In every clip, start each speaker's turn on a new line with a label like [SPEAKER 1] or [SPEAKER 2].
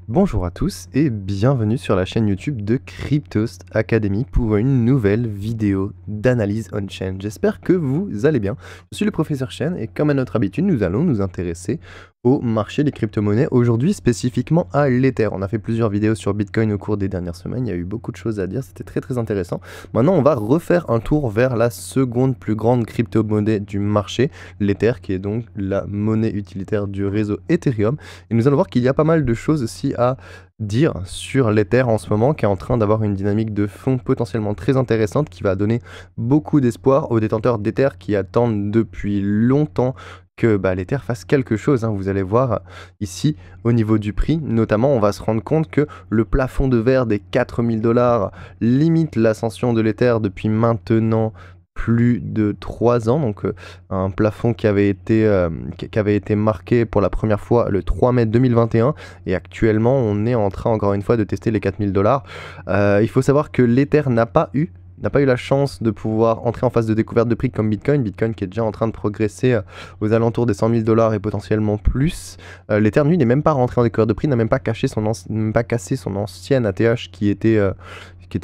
[SPEAKER 1] Bonjour à tous et bienvenue sur la chaîne YouTube de Cryptost Academy pour une nouvelle vidéo d'analyse on-chain. J'espère que vous allez bien. Je suis le professeur Chen et comme à notre habitude, nous allons nous intéresser au marché des crypto-monnaies, aujourd'hui spécifiquement à l'Ether. On a fait plusieurs vidéos sur Bitcoin au cours des dernières semaines, il y a eu beaucoup de choses à dire, c'était très intéressant. Maintenant, on va refaire un tour vers la seconde plus grande crypto-monnaie du marché, l'Ether, qui est donc la monnaie utilitaire du réseau Ethereum. Et nous allons voir qu'il y a pas mal de choses aussi à dire sur l'Ether en ce moment, qui est en train d'avoir une dynamique de fond potentiellement très intéressante, qui va donner beaucoup d'espoir aux détenteurs d'Ether qui attendent depuis longtemps que l'Ether fasse quelque chose. Vous allez voir ici au niveau du prix, notamment on va se rendre compte que le plafond de verre des 4000 $ limite l'ascension de l'Ether depuis maintenant plus de 3 ans, donc un plafond qui avait été marqué pour la première fois le 3 mai 2021 et actuellement on est en train encore une fois de tester les 4000 $. Il faut savoir que l'Ether n'a pas eu la chance de pouvoir entrer en phase de découverte de prix comme Bitcoin qui est déjà en train de progresser aux alentours des 100 000 $ et potentiellement plus. L'Ether, lui, n'est même pas rentré en découverte de prix, n'a même pas cassé son ancienne ATH qui était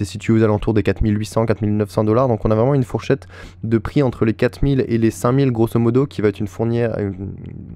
[SPEAKER 1] situé aux alentours des 4800, 4900 $. Donc on a vraiment une fourchette de prix entre les 4000 et les 5000 grosso modo qui va être une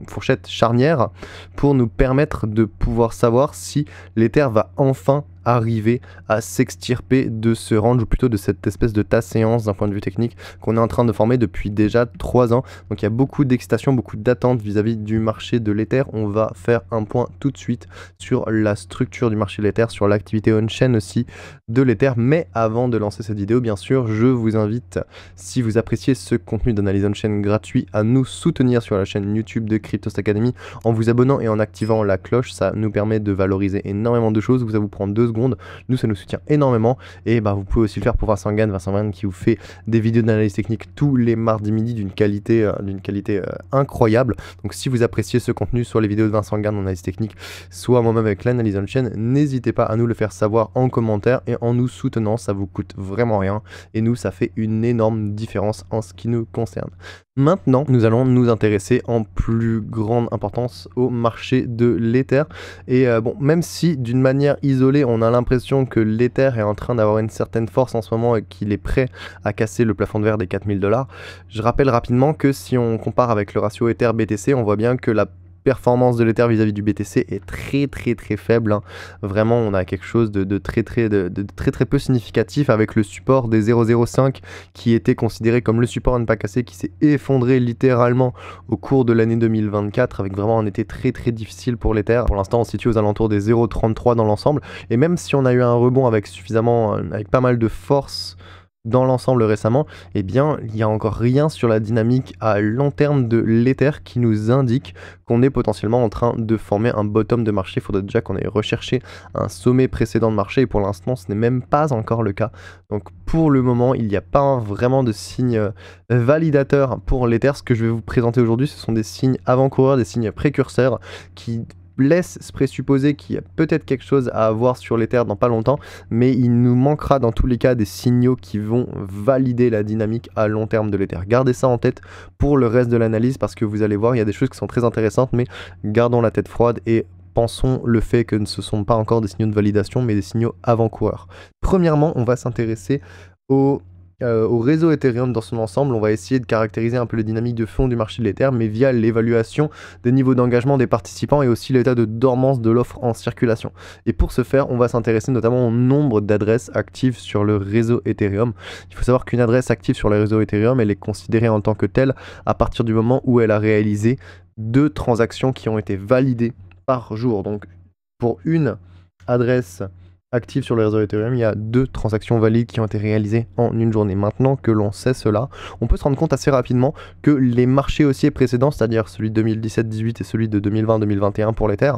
[SPEAKER 1] fourchette charnière pour nous permettre de pouvoir savoir si l'Ether va enfin arriver à s'extirper de ce range, ou plutôt de cette espèce de tasse-séance d'un point de vue technique qu'on est en train de former depuis déjà 3 ans. Donc il y a beaucoup d'excitation, beaucoup d'attentes vis-à-vis du marché de l'Ether. On va faire un point tout de suite sur la structure du marché de l'Ether, sur l'activité on-chain aussi de l'Ether. Mais avant de lancer cette vidéo, bien sûr, je vous invite, si vous appréciez ce contenu d'analyse on-chain gratuit, à nous soutenir sur la chaîne YouTube de Cryptost Academy en vous abonnant et en activant la cloche. Ça nous permet de valoriser énormément de choses. Ça vous prend 2 secondes. Nous, ça nous soutient énormément. Et vous pouvez aussi le faire pour Vincent Gann qui vous fait des vidéos d'analyse technique tous les mardis midi d'une qualité incroyable. Donc si vous appréciez ce contenu, soit les vidéos de Vincent Gann en analyse technique, soit moi-même avec l'analyse on-chain, n'hésitez pas à nous le faire savoir en commentaire et en nous soutenant. Ça vous coûte vraiment rien. Et nous, ça fait une énorme différence en ce qui nous concerne. Maintenant, nous allons nous intéresser en plus grande importance au marché de l'Ether. Et même si d'une manière isolée, on a l'impression que l'Ether est en train d'avoir une certaine force en ce moment et qu'il est prêt à casser le plafond de verre des 4000 $, je rappelle rapidement que si on compare avec le ratio Ether-BTC, on voit bien que la performance de l'Ether vis-à-vis du BTC est très faible. Vraiment, on a quelque chose de très peu significatif avec le support des 0,05 qui était considéré comme le support à ne pas casser, qui s'est effondré littéralement au cours de l'année 2024 avec vraiment un été très difficile pour l'Ether. Pour l'instant, on se situe aux alentours des 0,33 dans l'ensemble. Et même si on a eu un rebond avec pas mal de force dans l'ensemble récemment, il n'y a encore rien sur la dynamique à long terme de l'Ether qui nous indique qu'on est potentiellement en train de former un bottom de marché. Il faudrait déjà qu'on ait recherché un sommet précédent de marché et pour l'instant ce n'est même pas encore le cas. Donc pour le moment il n'y a pas vraiment de signe validateur pour l'Ether. Ce que je vais vous présenter aujourd'hui, ce sont des signes avant-coureurs, des signes précurseurs qui laisse se présupposer qu'il y a peut-être quelque chose à avoir sur l'Ether dans pas longtemps, mais il nous manquera dans tous les cas des signaux qui vont valider la dynamique à long terme de l'Ether. Gardez ça en tête pour le reste de l'analyse parce que vous allez voir, il y a des choses qui sont très intéressantes, mais gardons la tête froide et pensons le fait que ce ne sont pas encore des signaux de validation, mais des signaux avant-coureurs. Premièrement, on va s'intéresser au réseau Ethereum dans son ensemble. On va essayer de caractériser un peu les dynamiques de fond du marché de l'Ether, mais via l'évaluation des niveaux d'engagement des participants et aussi l'état de dormance de l'offre en circulation. Et pour ce faire, on va s'intéresser notamment au nombre d'adresses actives sur le réseau Ethereum. Il faut savoir qu'une adresse active sur le réseau Ethereum, elle est considérée en tant que telle à partir du moment où elle a réalisé 2 transactions qui ont été validées par jour. Donc pour une adresse active sur le réseau Ethereum, il y a 2 transactions valides qui ont été réalisées en une journée. Maintenant que l'on sait cela, on peut se rendre compte assez rapidement que les marchés haussiers précédents, c'est-à-dire celui de 2017-18 et celui de 2020-2021 pour l'Ether,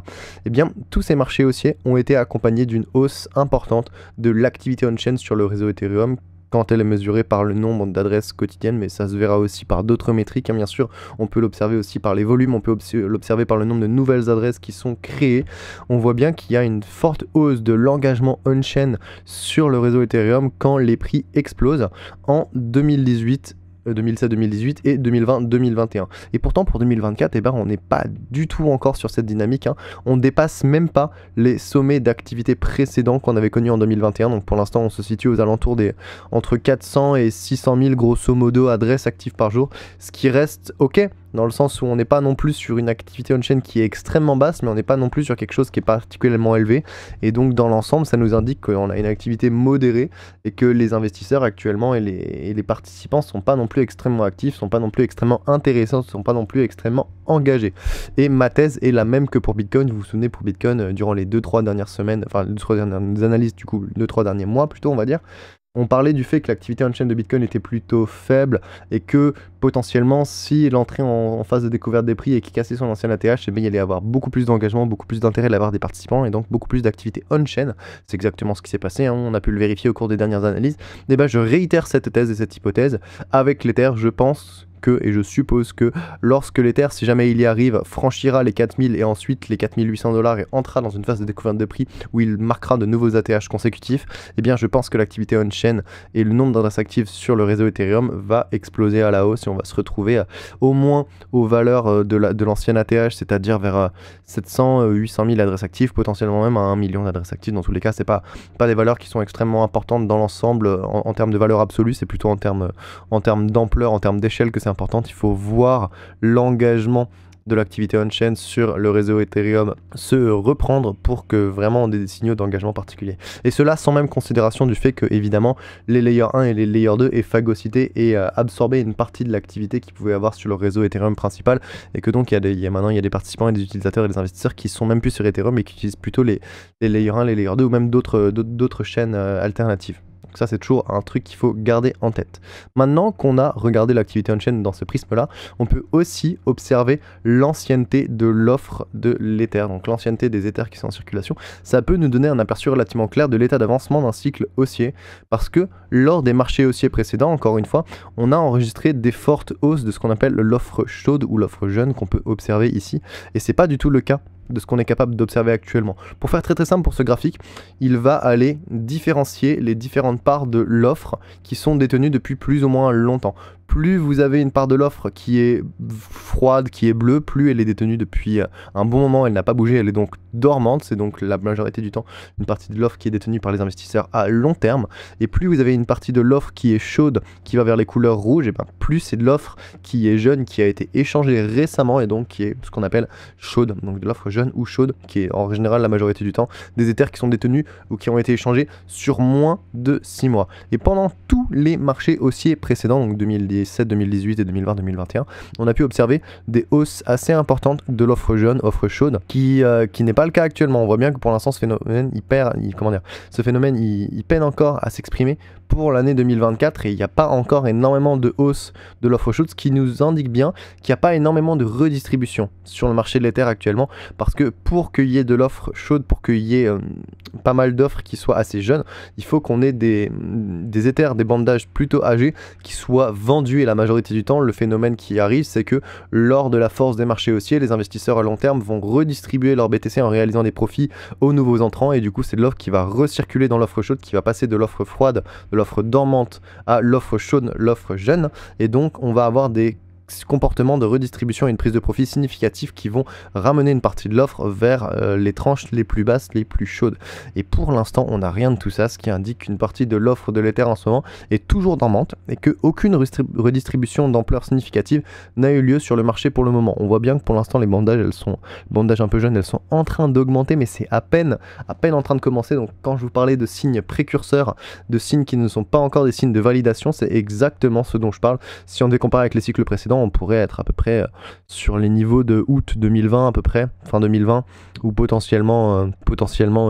[SPEAKER 1] tous ces marchés haussiers ont été accompagnés d'une hausse importante de l'activité on-chain sur le réseau Ethereum quand elle est mesurée par le nombre d'adresses quotidiennes, mais ça se verra aussi par d'autres métriques, bien sûr. On peut l'observer aussi par les volumes, on peut l'observer par le nombre de nouvelles adresses qui sont créées. On voit bien qu'il y a une forte hausse de l'engagement on-chain sur le réseau Ethereum quand les prix explosent. En 2018, 2017-2018 et 2020-2021. Et pourtant pour 2024, eh ben, on n'est pas du tout encore sur cette dynamique, hein. On dépasse même pas les sommets d'activité précédents qu'on avait connus en 2021. Donc pour l'instant, on se situe aux alentours des entre 400 et 600 000 grosso modo adresses actives par jour, ce qui reste ok, dans le sens où on n'est pas non plus sur une activité on-chain qui est extrêmement basse, mais on n'est pas non plus sur quelque chose qui est particulièrement élevé. Et donc dans l'ensemble, ça nous indique qu'on a une activité modérée et que les investisseurs actuellement et les participants sont pas non plus extrêmement actifs, sont pas non plus extrêmement intéressants, sont pas non plus extrêmement engagés. Et ma thèse est la même que pour Bitcoin. Vous vous souvenez, pour Bitcoin, durant les 2-3 dernières semaines, enfin les 2-3 dernières analyses du coup, 2-3 derniers mois plutôt on va dire, on parlait du fait que l'activité on-chain de Bitcoin était plutôt faible et que potentiellement, si l'entrée en phase de découverte des prix et qui cassait son ancien ATH, eh bien, il allait y avoir beaucoup plus d'engagement, beaucoup plus d'intérêt de la part des participants et donc beaucoup plus d'activité on-chain. C'est exactement ce qui s'est passé, hein, on a pu le vérifier au cours des dernières analyses. Et ben, je réitère cette thèse et cette hypothèse. Avec l'Ether, je pense et je suppose que lorsque l'Ether, si jamais il y arrive, franchira les 4000 et ensuite les 4800 $ et entrera dans une phase de découverte de prix où il marquera de nouveaux ATH consécutifs, eh bien je pense que l'activité on-chain et le nombre d'adresses actives sur le réseau Ethereum va exploser à la hausse et on va se retrouver au moins aux valeurs de l'ancien ATH, c'est-à-dire vers 700, 800 000 adresses actives, potentiellement même à 1 million d'adresses actives. Dans tous les cas, c'est pas des valeurs qui sont extrêmement importantes dans l'ensemble en termes de valeur absolue, c'est plutôt en termes d'ampleur, en termes d'échelle que c'est importante. Il faut voir l'engagement de l'activité on-chain sur le réseau Ethereum se reprendre pour que vraiment on ait des signaux d'engagement particuliers. Et cela sans même considération du fait que évidemment les Layer 1 et les Layer 2 aient phagocyté et absorbé une partie de l'activité qu'ils pouvaient avoir sur le réseau Ethereum principal et que donc maintenant il y a des participants et des utilisateurs et des investisseurs qui sont même plus sur Ethereum et qui utilisent plutôt les Layer 1, les Layer 2 ou même d'autres chaînes alternatives. Donc ça c'est toujours un truc qu'il faut garder en tête. Maintenant qu'on a regardé l'activité on-chain dans ce prisme-là, on peut aussi observer l'ancienneté de l'offre de l'Ether, donc l'ancienneté des Ethers qui sont en circulation. Ça peut nous donner un aperçu relativement clair de l'état d'avancement d'un cycle haussier, parce que lors des marchés haussiers précédents, encore une fois, on a enregistré des fortes hausses de ce qu'on appelle l'offre chaude ou l'offre jeune qu'on peut observer ici, et c'est pas du tout le cas de ce qu'on est capable d'observer actuellement. Pour faire très simple pour ce graphique, il va aller différencier les différentes parts de l'offre qui sont détenues depuis plus ou moins longtemps. Plus vous avez une part de l'offre qui est froide, qui est bleue, plus elle est détenue depuis un bon moment, elle n'a pas bougé, elle est donc dormante, c'est donc la majorité du temps une partie de l'offre qui est détenue par les investisseurs à long terme, et plus vous avez une partie de l'offre qui est chaude, qui va vers les couleurs rouges, et bien plus c'est de l'offre qui est jeune, qui a été échangée récemment, et donc qui est ce qu'on appelle chaude, donc de l'offre jeune ou chaude, qui est en général la majorité du temps des Ethers qui sont détenus ou qui ont été échangés sur moins de 6 mois. Et pendant tous les marchés haussiers précédents, donc 2017, 2018 et 2020, 2021, on a pu observer des hausses assez importantes de l'offre jeune, offre chaude, qui n'est pas le cas actuellement. On voit bien que pour l'instant ce phénomène, il peine encore à s'exprimer pour l'année 2024 et il n'y a pas encore énormément de hausse de l'offre chaude, ce qui nous indique bien qu'il n'y a pas énormément de redistribution sur le marché de l'Ether actuellement, parce que pour qu'il y ait de l'offre chaude, pour qu'il y ait pas mal d'offres qui soient assez jeunes, il faut qu'on ait des Ethers, des bandes d'âge plutôt âgés qui soient vendus, et la majorité du temps le phénomène qui arrive c'est que lors de la force des marchés haussiers, les investisseurs à long terme vont redistribuer leur BTC en réalisant des profits aux nouveaux entrants, et du coup c'est de l'offre qui va recirculer dans l'offre chaude, qui va passer de l'offre froide, de l'offre dormante à l'offre chaude, l'offre jeune, et donc on va avoir des comportements de redistribution et une prise de profit significatifs qui vont ramener une partie de l'offre vers les tranches les plus basses, les plus chaudes. Et pour l'instant, on n'a rien de tout ça, ce qui indique qu'une partie de l'offre de l'Ether en ce moment est toujours dormante et qu'aucune redistribution d'ampleur significative n'a eu lieu sur le marché pour le moment. On voit bien que pour l'instant, les bandages un peu jeunes, elles sont en train d'augmenter, mais c'est à peine en train de commencer. Donc quand je vous parlais de signes précurseurs, de signes qui ne sont pas encore des signes de validation, c'est exactement ce dont je parle. Si on décompare avec les cycles précédents, on pourrait être à peu près sur les niveaux de août 2020 à peu près, fin 2020, ou potentiellement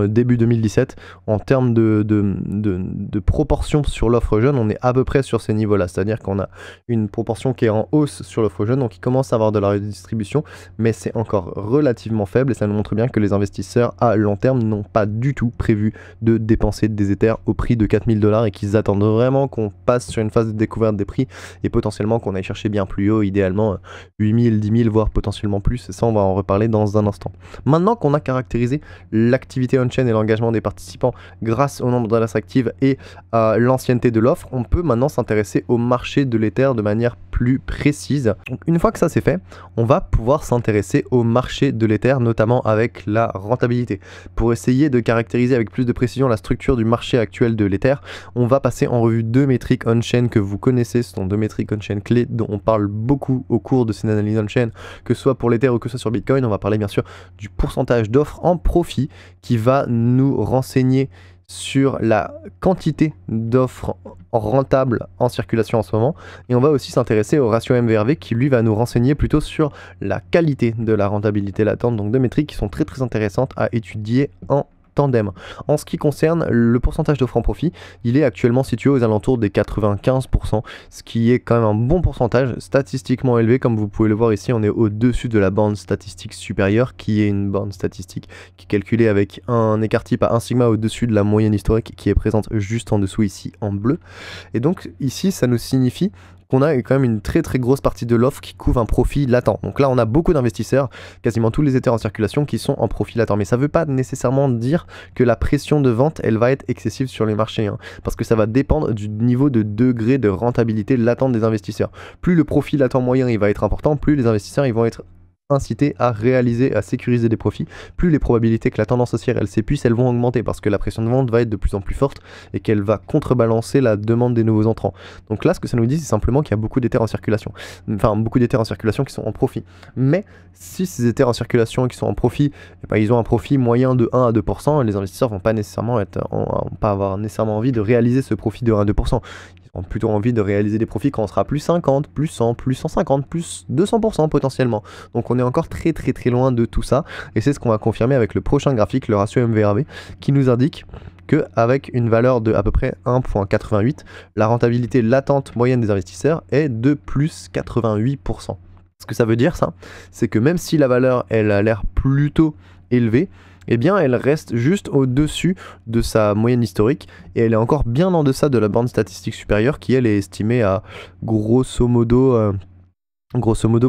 [SPEAKER 1] début 2017. En termes de proportion sur l'offre jeune, on est à peu près sur ces niveaux-là, c'est-à-dire qu'on a une proportion qui est en hausse sur l'offre jeune, donc il commence à avoir de la redistribution, mais c'est encore relativement faible, et ça nous montre bien que les investisseurs à long terme n'ont pas du tout prévu de dépenser des Ethers au prix de 4000 $ et qu'ils attendent vraiment qu'on passe sur une phase de découverte des prix et potentiellement qu'on aille chercher bien plus haut ratio idéalement 8000, 10 000, voire potentiellement plus, et ça on va en reparler dans un instant. Maintenant qu'on a caractérisé l'activité on-chain et l'engagement des participants grâce au nombre d'adresses actives et à l'ancienneté de l'offre, on peut maintenant s'intéresser au marché de l'Ether de manière plus précise. Donc une fois que ça c'est fait, on va pouvoir s'intéresser au marché de l'Ether, notamment avec la rentabilité. Pour essayer de caractériser avec plus de précision la structure du marché actuel de l'Ether, on va passer en revue deux métriques on-chain que vous connaissez. Ce sont deux métriques on-chain clés dont on parle beaucoup au cours de ces analyses on-chain, que ce soit pour l'Ether ou que ce soit sur Bitcoin. On va parler bien sûr du pourcentage d'offres en profit qui va nous renseigner sur la quantité d'offres rentables en circulation en ce moment, et on va aussi s'intéresser au ratio MVRV qui lui va nous renseigner plutôt sur la qualité de la rentabilité latente, donc deux métriques qui sont très intéressantes à étudier en tandem. En ce qui concerne le pourcentage d'offres en profit, il est actuellement situé aux alentours des 95%, ce qui est quand même un bon pourcentage, statistiquement élevé. Comme vous pouvez le voir ici, on est au-dessus de la bande statistique supérieure, qui est une bande statistique qui est calculée avec un écart type à 1 sigma au-dessus de la moyenne historique, qui est présente juste en dessous ici en bleu. Et donc ici, ça nous signifie qu'on a quand même une très grosse partie de l'offre qui couvre un profit latent. Donc là on a beaucoup d'investisseurs, quasiment tous les Ethers en circulation qui sont en profit latent, mais ça ne veut pas nécessairement dire que la pression de vente elle va être excessive sur les marchés, parce que ça va dépendre du niveau de degré de rentabilité latente des investisseurs. Plus le profit latent moyen il va être important, plus les investisseurs ils vont être inciter à réaliser, à sécuriser des profits, plus les probabilités que la tendance haussière elle s'épuise, elles vont augmenter parce que la pression de vente va être de plus en plus forte et qu'elle va contrebalancer la demande des nouveaux entrants. Donc là ce que ça nous dit c'est simplement qu'il y a beaucoup d'Ethers en circulation, enfin beaucoup d'Ethers en circulation qui sont en profit. Mais si ces Ethers en circulation qui sont en profit, ils ont un profit moyen de 1 à 2%, les investisseurs vont pas nécessairement avoir nécessairement envie de réaliser ce profit de 1 à 2%. Ont plutôt envie de réaliser des profits quand on sera plus 50, plus 100, plus 150, plus 200% potentiellement. Donc on est encore très loin de tout ça, et c'est ce qu'on va confirmer avec le prochain graphique, le ratio MVRV, qui nous indique qu'avec une valeur de à peu près 1,88, la rentabilité latente moyenne des investisseurs est de plus 88%. Ce que ça veut dire ça, c'est que même si la valeur elle a l'air plutôt élevée, eh bien elle reste juste au-dessus de sa moyenne historique et elle est encore bien en deçà de la bande statistique supérieure qui elle est estimée à grosso modo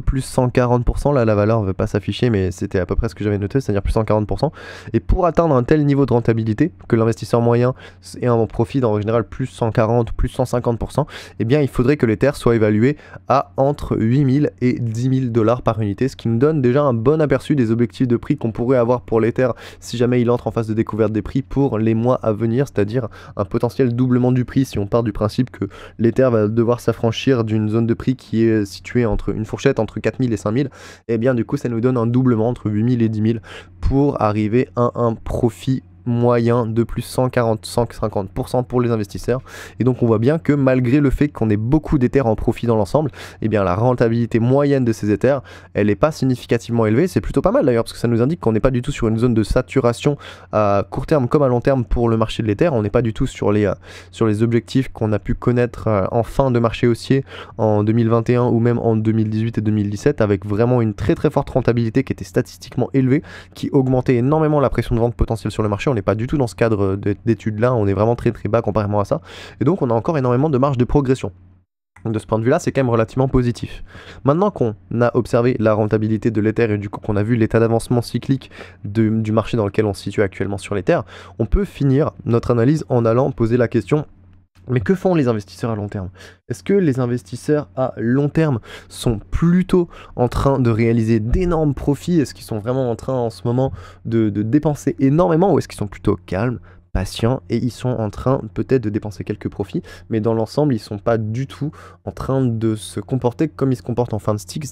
[SPEAKER 1] plus 140%, là la valeur ne veut pas s'afficher mais c'était à peu près ce que j'avais noté, c'est-à-dire plus 140%. Et pour atteindre un tel niveau de rentabilité, que l'investisseur moyen ait un profit en général plus 140 ou plus 150%, eh bien il faudrait que l'Ether soit évalué à entre 8000 et 10 000 $ par unité, ce qui nous donne déjà un bon aperçu des objectifs de prix qu'on pourrait avoir pour l'Ether si jamais il entre en phase de découverte des prix pour les mois à venir, c'est-à-dire un potentiel doublement du prix si on part du principe que l'Ether va devoir s'affranchir d'une zone de prix qui est située entre une fourchette entre 4000 et 5000, et bien du coup ça nous donne un doublement entre 8000 et 10 000 pour arriver à un profit moyen de plus 140-150% pour les investisseurs. Et donc on voit bien que malgré le fait qu'on ait beaucoup d'Ethers en profit dans l'ensemble, eh bien la rentabilité moyenne de ces Ethers, elle n'est pas significativement élevée. C'est plutôt pas mal d'ailleurs, parce que ça nous indique qu'on n'est pas du tout sur une zone de saturation à court terme comme à long terme pour le marché de l'Ether. On n'est pas du tout sur les objectifs qu'on a pu connaître en fin de marché haussier en 2021 ou même en 2018 et 2017, avec vraiment une très forte rentabilité qui était statistiquement élevée, qui augmentait énormément la pression de vente potentielle sur le marché. On n'est pas du tout dans ce cadre d'études là, on est vraiment très bas comparément à ça, et donc on a encore énormément de marge de progression. Donc de ce point de vue là c'est quand même relativement positif. Maintenant qu'on a observé la rentabilité de l'Ether et du coup qu'on a vu l'état d'avancement cyclique du marché dans lequel on se situe actuellement sur l'Ether, on peut finir notre analyse en allant poser la question: mais que font les investisseurs à long terme? Est-ce que les investisseurs à long terme sont plutôt en train de réaliser d'énormes profits? Est-ce qu'ils sont vraiment en train en ce moment de dépenser énormément, ou est-ce qu'ils sont plutôt calmes, patients, et ils sont en train peut-être de dépenser quelques profits, mais dans l'ensemble ils sont pas du tout en train de se comporter comme ils se comportent en fin de cycle,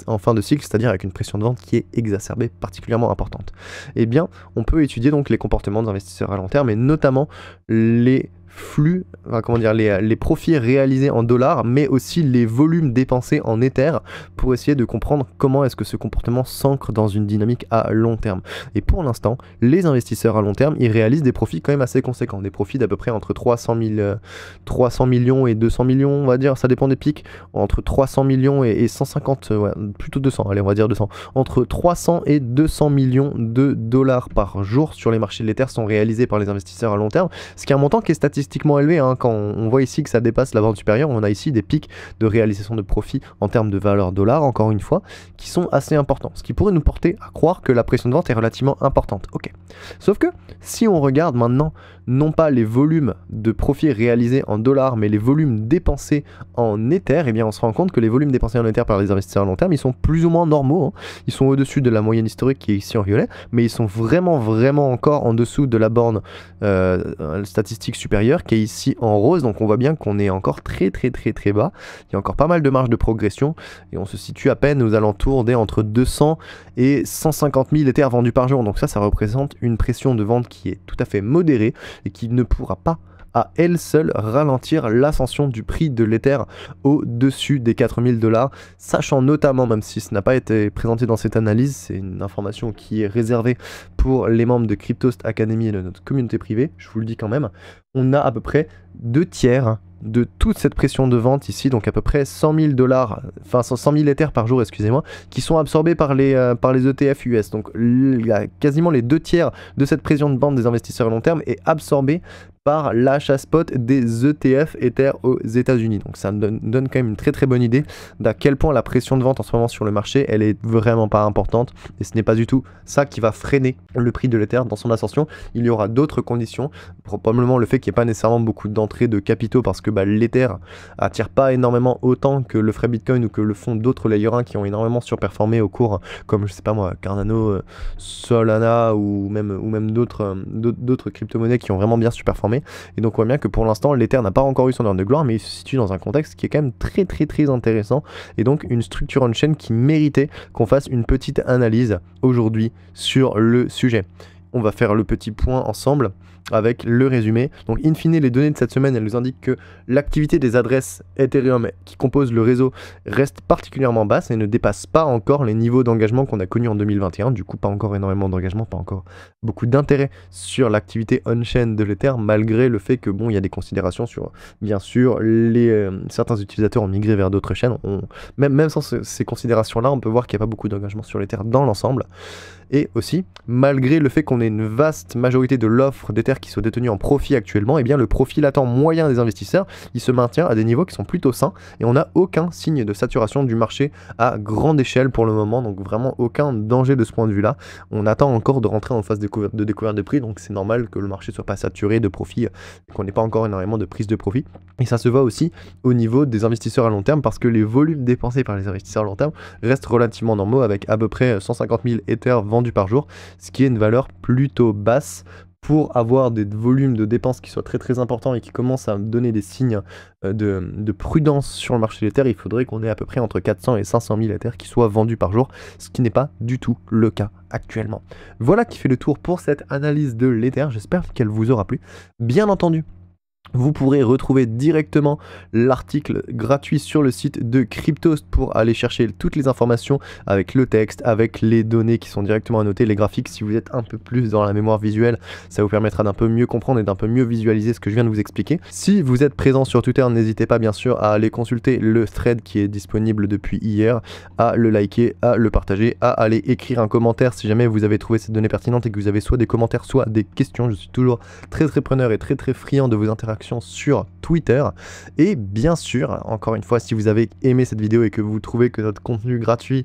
[SPEAKER 1] c'est-à-dire avec une pression de vente qui est exacerbée, particulièrement importante? Eh bien on peut étudier donc les comportements des investisseurs à long terme, et notamment les flux, les profits réalisés en dollars, mais aussi les volumes dépensés en Ether, pour essayer de comprendre comment est-ce que ce comportement s'ancre dans une dynamique à long terme. Et pour l'instant, les investisseurs à long terme, ils réalisent des profits quand même assez conséquents, des profits d'à peu près entre 300 millions et 200 millions, on va dire, ça dépend des pics, entre 300 millions et 150, plutôt 200, allez on va dire 200, entre 300 et 200 millions de dollars par jour sur les marchés de l'Ether sont réalisés par les investisseurs à long terme, ce qui est un montant qui est statistique statistiquement élevé, hein. Quand on voit ici que ça dépasse la bande supérieure, on a ici des pics de réalisation de profit en termes de valeur dollar, encore une fois, qui sont assez importants. Ce qui pourrait nous porter à croire que la pression de vente est relativement importante. Ok. Sauf que si on regarde maintenant, non pas les volumes de profit réalisés en dollars, mais les volumes dépensés en Ether, eh bien on se rend compte que les volumes dépensés en Ether par les investisseurs à long terme, ils sont plus ou moins normaux, hein. Ils sont au-dessus de la moyenne historique qui est ici en violet, mais ils sont vraiment encore en dessous de la borne statistique supérieure qui est ici en rose. Donc on voit bien qu'on est encore très bas. Il y a encore pas mal de marge de progression et on se situe à peine aux alentours des entre 200 et 150 000 Ethers vendus par jour. Donc ça représente une pression de vente qui est tout à fait modérée et qui ne pourra pas à elle seule ralentir l'ascension du prix de l'Ether au-dessus des 4000 $, sachant notamment, même si ce n'a pas été présenté dans cette analyse, c'est une information qui est réservée pour les membres de Cryptost Academy et de notre communauté privée, je vous le dis quand même, on a à peu près 2/3 de toute cette pression de vente ici, donc à peu près 100 000 $, enfin 100 000 Ethers par jour, excusez-moi, qui sont absorbés par les ETF US. Donc il y a quasiment les 2/3 de cette pression de vente des investisseurs à long terme est absorbée par l'achat spot des ETF Ether aux États-Unis. Donc ça donne quand même une très bonne idée d'à quel point la pression de vente en ce moment sur le marché, elle est vraiment pas importante. Et ce n'est pas du tout ça qui va freiner le prix de l'Ether dans son ascension. Il y aura d'autres conditions, probablement le fait qu'il n'y ait pas nécessairement beaucoup d'entrées de capitaux parce que l'Ether attire pas énormément autant que le frais Bitcoin ou que le font d'autres layer 1 qui ont énormément surperformé au cours, comme je sais pas moi, Cardano, Solana ou même d'autres crypto-monnaies qui ont vraiment bien surperformé. Et donc on voit bien que pour l'instant l'Ether n'a pas encore eu son heure de gloire, mais il se situe dans un contexte qui est quand même très intéressant, et donc une structure on-chain qui méritait qu'on fasse une petite analyse aujourd'hui sur le sujet. On va faire le petit point ensemble avec le résumé. Donc in fine, les données de cette semaine, elles nous indiquent que l'activité des adresses Ethereum qui composent le réseau reste particulièrement basse et ne dépasse pas encore les niveaux d'engagement qu'on a connus en 2021. Du coup, pas encore énormément d'engagement, pas encore beaucoup d'intérêt sur l'activité on-chain de l'Ether, malgré le fait que bon, il y a des considérations sur, bien sûr, certains utilisateurs ont migré vers d'autres chaînes. Même sans ces considérations-là, on peut voir qu'il n'y a pas beaucoup d'engagement sur l'Ether dans l'ensemble. Et aussi, malgré le fait qu'on ait une vaste majorité de l'offre d'Ether qui soit détenue en profit actuellement, eh bien le profit latent moyen des investisseurs, il se maintient à des niveaux qui sont plutôt sains et on n'a aucun signe de saturation du marché à grande échelle pour le moment, donc vraiment aucun danger de ce point de vue-là. On attend encore de rentrer en phase de découverte de prix, donc c'est normal que le marché soit pas saturé de profit, qu'on n'ait pas encore énormément de prise de profit. Et ça se voit aussi au niveau des investisseurs à long terme parce que les volumes dépensés par les investisseurs à long terme restent relativement normaux avec à peu près 150 000 Ethers vendus par jour, ce qui est une valeur plutôt basse pour avoir des volumes de dépenses qui soient très importants et qui commencent à donner des signes de prudence sur le marché de l'Ether. Il faudrait qu'on ait à peu près entre 400 et 500 000 Ethers qui soient vendus par jour, ce qui n'est pas du tout le cas actuellement. Voilà qui fait le tour pour cette analyse de l'Ether, j'espère qu'elle vous aura plu. Bien entendu, vous pourrez retrouver directement l'article gratuit sur le site de Cryptost pour aller chercher toutes les informations avec le texte, avec les données qui sont directement annotées, les graphiques. Si vous êtes un peu plus dans la mémoire visuelle, ça vous permettra d'un peu mieux comprendre et d'un peu mieux visualiser ce que je viens de vous expliquer. Si vous êtes présent sur Twitter, n'hésitez pas bien sûr à aller consulter le thread qui est disponible depuis hier, à le liker, à le partager, à aller écrire un commentaire si jamais vous avez trouvé cette donnée pertinente et que vous avez soit des commentaires, soit des questions. Je suis toujours très preneur et très friand de vos interactions sur Twitter. Et bien sûr, encore une fois, si vous avez aimé cette vidéo et que vous trouvez que notre contenu gratuit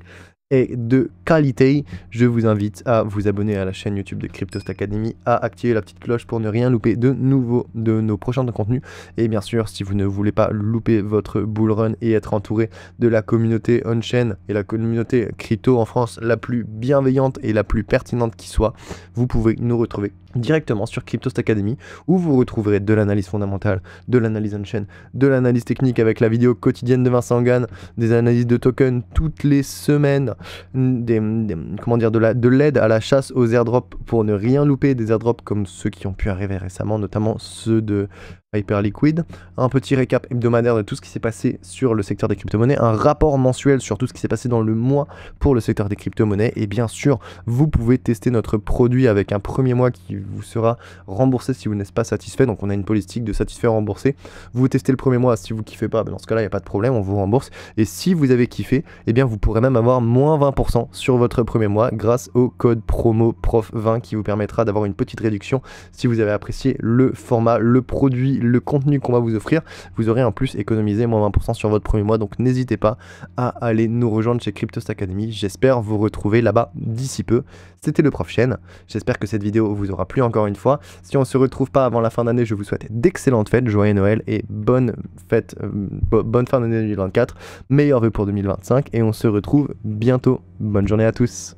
[SPEAKER 1] est de qualité, je vous invite à vous abonner à la chaîne YouTube de Cryptost Academy, à activer la petite cloche pour ne rien louper de nos prochains contenus. Et bien sûr, si vous ne voulez pas louper votre bull run et être entouré de la communauté on-chain et la communauté crypto en France la plus bienveillante et la plus pertinente qui soit, vous pouvez nous retrouver directement sur Cryptost Academy où vous retrouverez de l'analyse fondamentale, de l'analyse on-chain, de l'analyse technique avec la vidéo quotidienne de Vincent Gann, des analyses de tokens toutes les semaines, de l'aide à la chasse aux airdrops pour ne rien louper, des airdrops comme ceux qui ont pu arriver récemment, notamment ceux de Hyperliquid, un petit récap hebdomadaire de tout ce qui s'est passé sur le secteur des crypto-monnaies, un rapport mensuel sur tout ce qui s'est passé dans le mois pour le secteur des crypto-monnaies, et bien sûr, vous pouvez tester notre produit avec un premier mois qui vous sera remboursé si vous n'êtes pas satisfait. Donc on a une politique de satisfait remboursé. Vous testez le premier mois, si vous kiffez pas, dans ce cas-là, il n'y a pas de problème, on vous rembourse. Et si vous avez kiffé, eh bien vous pourrez même avoir moins 20% sur votre premier mois grâce au code promo PROF20 qui vous permettra d'avoir une petite réduction si vous avez apprécié le format, le produit, le contenu qu'on va vous offrir, vous aurez en plus économisé moins 20% sur votre premier mois. Donc n'hésitez pas à aller nous rejoindre chez Cryptost Academy. J'espère vous retrouver là-bas d'ici peu. C'était le Prof Chen. J'espère que cette vidéo vous aura plu encore une fois. Si on ne se retrouve pas avant la fin d'année, je vous souhaite d'excellentes fêtes, joyeux Noël et bonne fin d'année 2024. Meilleurs vœux pour 2025 et on se retrouve bientôt. Bonne journée à tous.